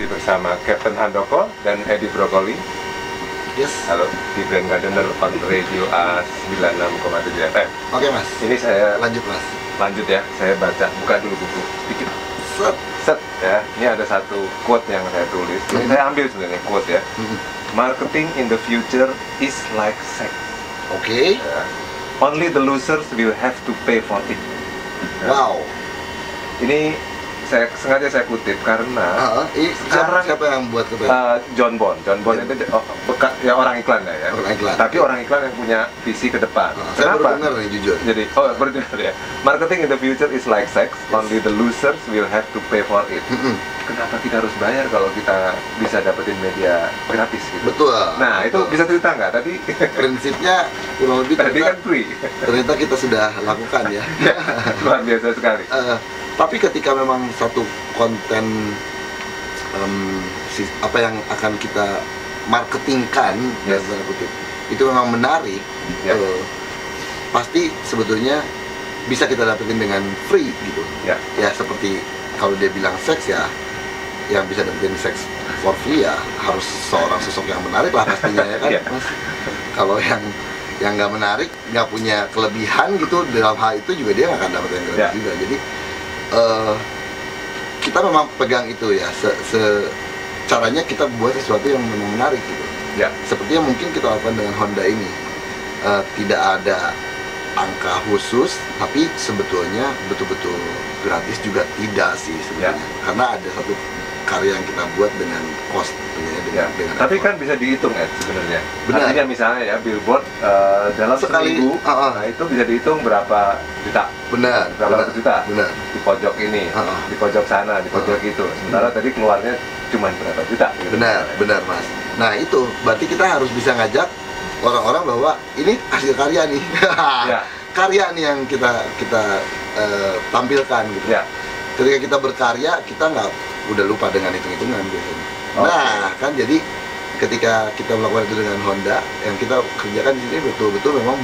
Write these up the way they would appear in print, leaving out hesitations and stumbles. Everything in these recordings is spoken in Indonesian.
Masih bersama Captain Handoko dan Edi Brokoli. Yes. Halo, di Brand Gardener on Radio A 96,7 FM. Oke mas. Ini saya Lanjut mas. lanjut ya, saya buka dulu buku sedikit. Set ya, ini ada satu quote yang saya tulis. Ini saya ambil sebenarnya quote ya. Marketing in the future is like sex. Oke. Ya. Only the losers will have to pay for it. Ya. Wow. Ini sengaja saya kutip karena sekarang siapa yang buat John Bond itu orang iklan ya. Orang iklan. Tapi orang iklan yang punya visi ke depan. Saya Kenapa? baru dengar nih jujur. Jadi, baru dengar ya. Marketing in the future is like sex. Yes. Only the losers will have to pay for it. Kenapa kita harus bayar kalau kita bisa dapetin media gratis gitu? Betul. Nah, itu bisa cerita nggak? Tadi prinsipnya kurang lebih tadi kan free. ternyata kita sudah lakukan ya. Ya, luar biasa sekali. Tapi ketika memang satu konten apa yang akan kita marketingkan, Yes. dalam tanda kutip, itu memang menarik, Ya. pasti sebetulnya bisa kita dapetin dengan free gitu. Ya. Ya seperti kalau dia bilang seks ya, yang bisa dapetin seks for free ya harus seorang sosok yang menarik lah pastinya ya kan, Ya. Mas. Kalau yang nggak menarik, nggak punya kelebihan gitu dalam hal itu juga dia nggak akan dapet yang gratis Ya. juga. Jadi kita memang pegang itu ya, caranya kita buat sesuatu yang memang menarik gitu. Ya. Seperti yang mungkin kita lakukan dengan Honda ini, tidak ada angka khusus, tapi sebetulnya betul-betul gratis juga tidak sih sebetulnya, karena ada satu karya yang kita buat dengan cost Ya. Tapi kan bisa dihitung ya sebenarnya. Benar. Artinya misalnya ya billboard dalam Sekali, seminggu, nah itu bisa dihitung berapa juta. Benar. Berapa ratus juta? Benar. Di pojok ini, di pojok sana, di pojok itu. Sementara tadi keluarnya cuma berapa juta? Gitu. Benar mas. Nah itu berarti kita harus bisa ngajak orang-orang bahwa ini hasil karya nih. Ya. Karya nih yang kita tampilkan gitu. Ya. Ketika kita berkarya, kita nggak udah lupa dengan hitung-hitungan biasanya. Okay. Nah kan jadi ketika kita melakukan itu dengan Honda, yang kita kerjakan di sini betul-betul memang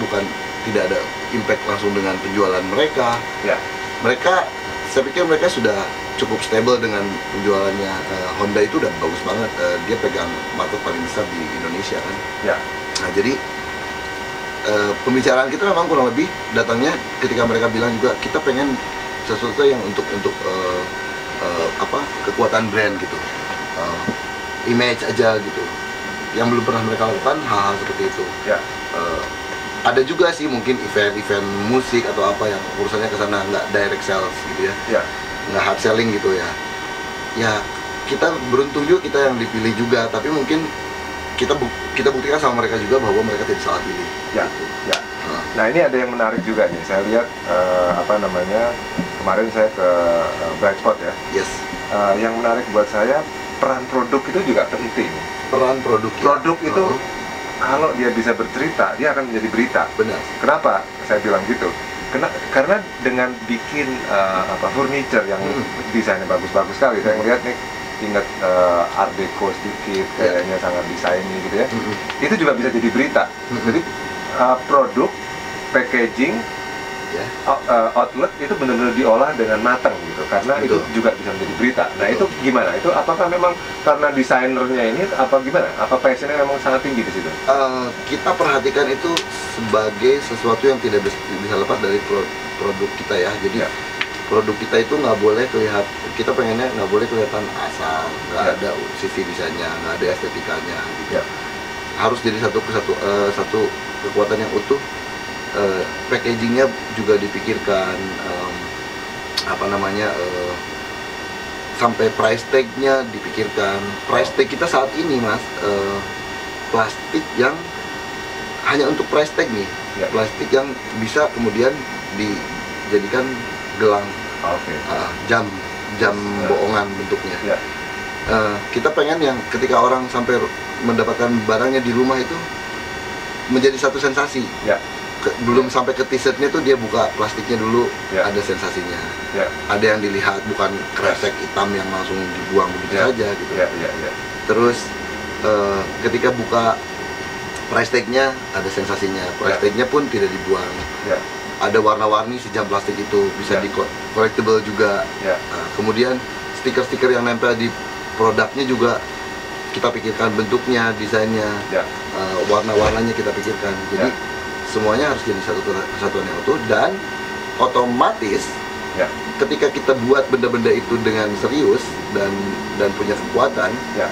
tidak ada impact langsung dengan penjualan mereka. Ya. Saya pikir mereka sudah cukup stable dengan penjualannya. Honda itu udah bagus banget. Dia pegang market paling besar di Indonesia kan. Ya. Nah jadi pembicaraan kita memang kurang lebih datangnya ketika mereka bilang juga kita pengen sesuatu yang untuk kekuatan brand gitu, image aja gitu, yang belum pernah mereka lakukan hal-hal seperti itu. Ya. Ada juga sih mungkin event musik atau apa yang urusannya ke sana, nggak direct sales gitu ya, Ya. nggak hard selling gitu ya. Ya kita beruntung juga kita yang dipilih juga, tapi mungkin kita buktikan sama mereka juga bahwa mereka tidak salah pilih. Ya. Gitu. Ya. Nah ini ada yang menarik juga nih. Saya lihat kemarin saya ke Bright Spot ya. Yes. Yang menarik buat saya, peran produk itu juga penting. Peran produk. Produk itu kalau dia bisa bercerita, dia akan menjadi berita. Benar. Kenapa saya bilang gitu? Karena dengan bikin furniture yang desainnya bagus-bagus sekali. Saya ngeliat nih, ingat Art Deco sedikit, kayaknya sangat desainnya gitu ya. Itu juga bisa jadi berita. Jadi produk, packaging, outlet itu benar-benar diolah dengan matang gitu, karena Betul. itu juga bisa menjadi berita. Nah Betul. itu gimana? Itu apakah memang karena desainernya ini apa gimana? Apa passionnya memang sangat tinggi di situ? Kita perhatikan itu sebagai sesuatu yang tidak bisa lepas dari produk kita ya. Jadi produk kita itu nggak boleh kelihatan, kita pengennya nggak boleh kelihatan asal, nggak ada sisi desainnya, nggak ada estetikanya gitu. Harus jadi satu kekuatan yang utuh. Packagingnya juga dipikirkan, sampai price tag-nya dipikirkan. Price tag kita saat ini mas, plastik yang hanya untuk price tag nih, plastik yang bisa kemudian dijadikan gelang, jam bohongan bentuknya. Kita pengen yang ketika orang sampai mendapatkan barangnya di rumah itu menjadi satu sensasi. Belum sampai ke t-shirtnya tuh dia buka plastiknya dulu, ada sensasinya. Ada yang dilihat, bukan kresek hitam yang langsung dibuang begitu saja gitu. Terus ketika buka price tag-nya ada sensasinya, price tag-nya pun tidak dibuang. Ada warna-warni si jam plastik itu bisa di collectible juga. Kemudian stiker-stiker yang nempel di produknya juga kita pikirkan, bentuknya, desainnya, Ya. warna-warnanya kita pikirkan. Jadi semuanya harus jadi satu kesatuan yang utuh, dan otomatis Ya. ketika kita buat benda-benda itu dengan serius dan punya kekuatan, Ya.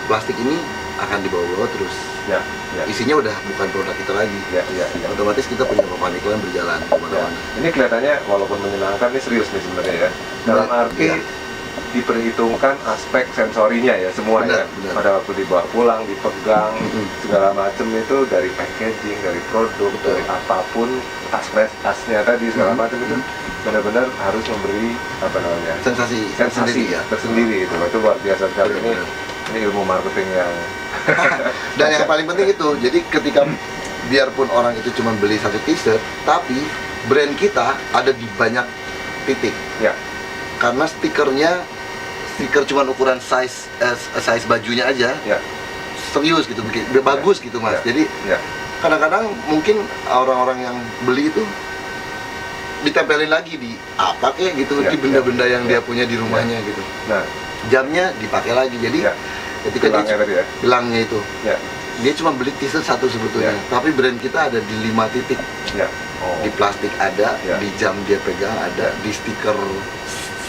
plastik ini akan dibawa-bawa terus. Ya. Ya. Isinya udah bukan produk kita lagi. Ya. Ya. Ya. Otomatis kita punya papan iklan berjalan Ya. kemana-mana. Ini kelihatannya walaupun menyenangkan, ini serius nih sebenarnya ya. Dalam arti Ya. diperhitungkan aspek sensorinya ya semua Benar, ya. benar. Pada waktu dibawa pulang, dipegang, Mm-mm. segala macam itu dari packaging, dari produk, Betul. dari apapun, tasnya tadi segala macam itu benar-benar harus memberi apa namanya Sensasi sensasi ya. tersendiri itu. Itu luar biasa sekali. Benar. Ini ilmu marketing yang Dan yang paling penting itu, jadi ketika biarpun orang itu cuma beli satu t-shirt, tapi brand kita ada di banyak titik. ya Karena stiker cuma ukuran size bajunya aja, ya serius gitu, bagus gitu mas. Ya. Jadi ya kadang-kadang mungkin orang-orang yang beli itu ditempelin lagi di apa kayak gitu, Ya, di benda-benda yang ya. dia punya di rumahnya gitu. nah Jamnya dipakai lagi, jadi ya ketika dia gelangnya tadi ya gelangnya itu, ya dia cuma beli t-shirt satu sebetulnya, Ya. tapi brand kita ada di 5 titik. ya oh Di plastik ada, Ya. di jam dia pegang ada, di stiker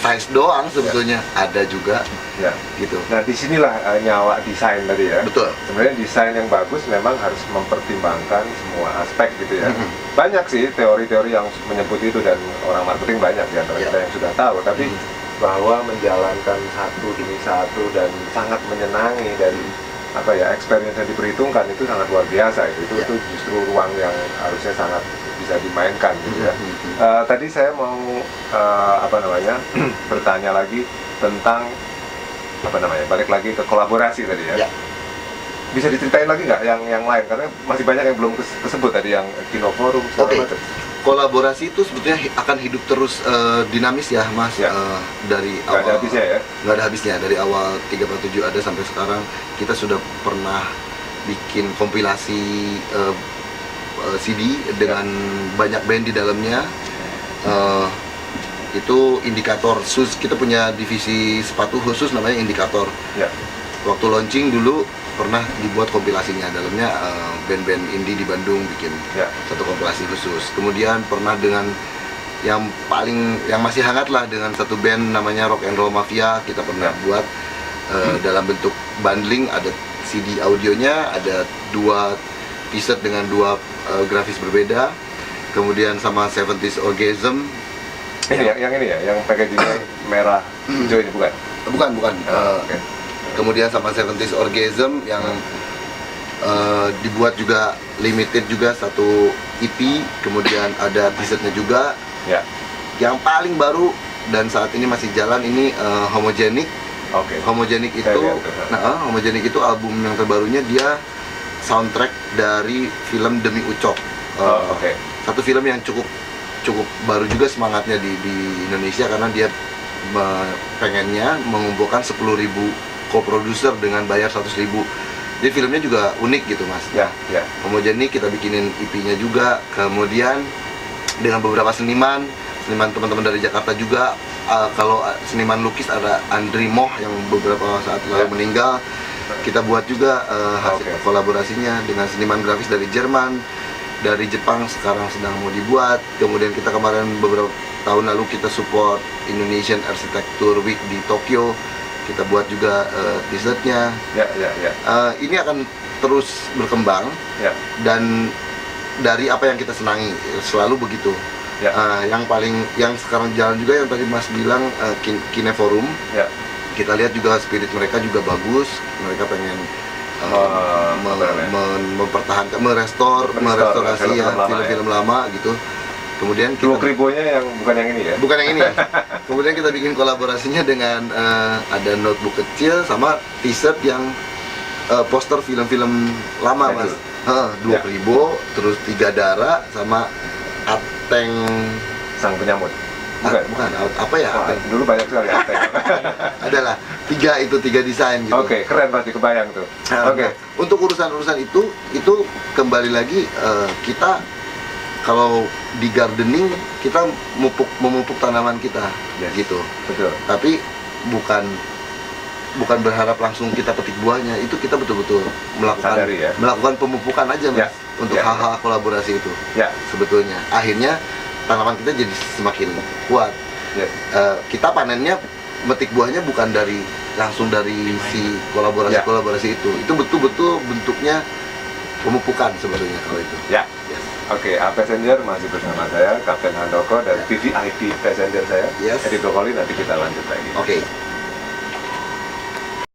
size doang sebetulnya ada juga ya gitu. nah disinilah nyawa desain tadi ya. Betul. Sebenarnya desain yang bagus memang harus mempertimbangkan semua aspek gitu ya. Mhm. Banyak sih teori-teori yang menyebut itu dan orang marketing banyak di antara Ya. kita yang sudah tahu. Tapi Mhm. bahwa menjalankan satu demi satu dan sangat menyenangi dari apa ya experience yang diperhitungkan itu sangat luar biasa itu. Ya. Itu justru ruang yang harusnya sangat bisa dimainkan gitu ya. Mhm. Tadi saya mau apa namanya bertanya lagi tentang apa namanya balik lagi ke kolaborasi tadi ya. Ya. Bisa diceritain lagi nggak yang lain karena masih banyak yang belum kesebut tadi yang Kino Forum segala Oke. macam. Kolaborasi itu sebetulnya akan hidup terus dinamis ya mas. Ya. Dari Nggak ada awal habisnya ya. nggak ada habisnya, dari awal 347 ada sampai sekarang. Kita sudah pernah bikin kompilasi CD dengan banyak band di dalamnya. Itu Indikator kita punya divisi sepatu khusus namanya Indikator. Ya. Waktu launching dulu pernah dibuat kompilasinya, dalamnya band-band indie di Bandung bikin Ya. satu kompilasi khusus. Kemudian pernah dengan yang masih hangat lah, dengan satu band namanya Rock and Roll Mafia, kita pernah Ya. buat dalam bentuk bundling, ada CD audionya, ada 2 t-shirt dengan 2 grafis berbeda. Kemudian sama 70s Orgasm. Ini yang ini ya, yang packagingnya merah hijau ini bukan? Bukan. Oke. Kemudian sama 70s Orgasm yang dibuat juga limited juga, satu EP. Kemudian ada t-shirtnya juga. Ya. Yang paling baru dan saat ini masih jalan ini Homogenic. Oke. Homogenic Saya itu, lihat tuh. Homogenic itu album yang terbarunya, dia soundtrack dari film Demi Ucok. Oke. Satu film yang cukup baru juga semangatnya di Indonesia, karena dia pengennya mengumpulkan 10.000 co-producer dengan bayar 100.000. Jadi filmnya juga unik gitu mas. Ya. Ya. Homogenic kita bikinin EP-nya juga. Kemudian dengan beberapa seniman teman-teman dari Jakarta juga. Kalau seniman lukis ada Andri Moh yang beberapa saat lalu Ya. meninggal. Kita buat juga hasil Oke. kolaborasinya dengan seniman grafis dari Jerman, dari Jepang sekarang sedang mau dibuat. Kemudian kita kemarin beberapa tahun lalu kita support Indonesian Architecture Week di Tokyo. Kita buat juga t-shirtnya. Ya. Ya. Ya. Ini akan terus berkembang Ya. dan dari apa yang kita senangi, selalu begitu. Ya. Yang sekarang jalan juga yang tadi Mas bilang, Kine Forum. Ya. Kita lihat juga spirit mereka juga bagus. Mereka pengen mempertahankan, merestorasi ya film-film lama film-film lama gitu. Kemudian Dua kita, kribonya yang bukan yang ini ya. bukan yang ini. Kemudian kita bikin kolaborasinya dengan ada notebook kecil sama t-shirt yang poster film-film lama Nah, mas. itu. 2 Ya. kribo, terus 3 dara sama Ateng. Sang penyambut. Bukan. Bukan, apa ya? Wah, Ateng. dulu banyak sekali Ateng. Adalah 3 desain gitu. Oke, keren pasti kebayang tuh. Oke. Nah, untuk urusan-urusan itu kembali lagi, kita kalau di gardening kita memupuk tanaman kita. Yes. Gitu. Betul. Tapi bukan bukan berharap langsung kita petik buahnya, itu kita betul-betul melakukan Sadari, ya. melakukan pemupukan aja mas Ya. untuk Ya. hal-hal kolaborasi itu Ya, sebetulnya. Akhirnya tanaman kita jadi semakin kuat. ya. Kita panennya metik buahnya bukan langsung dari si kolaborasi itu betul-betul bentuknya pemupukan sebetulnya kalau itu. Ya. Yes. Oke, Passenger masih bersama saya, Kapten Handoko, dan VVIP Passenger saya, Yes. Edi Brokoli. Nanti kita lanjut lagi. Oke.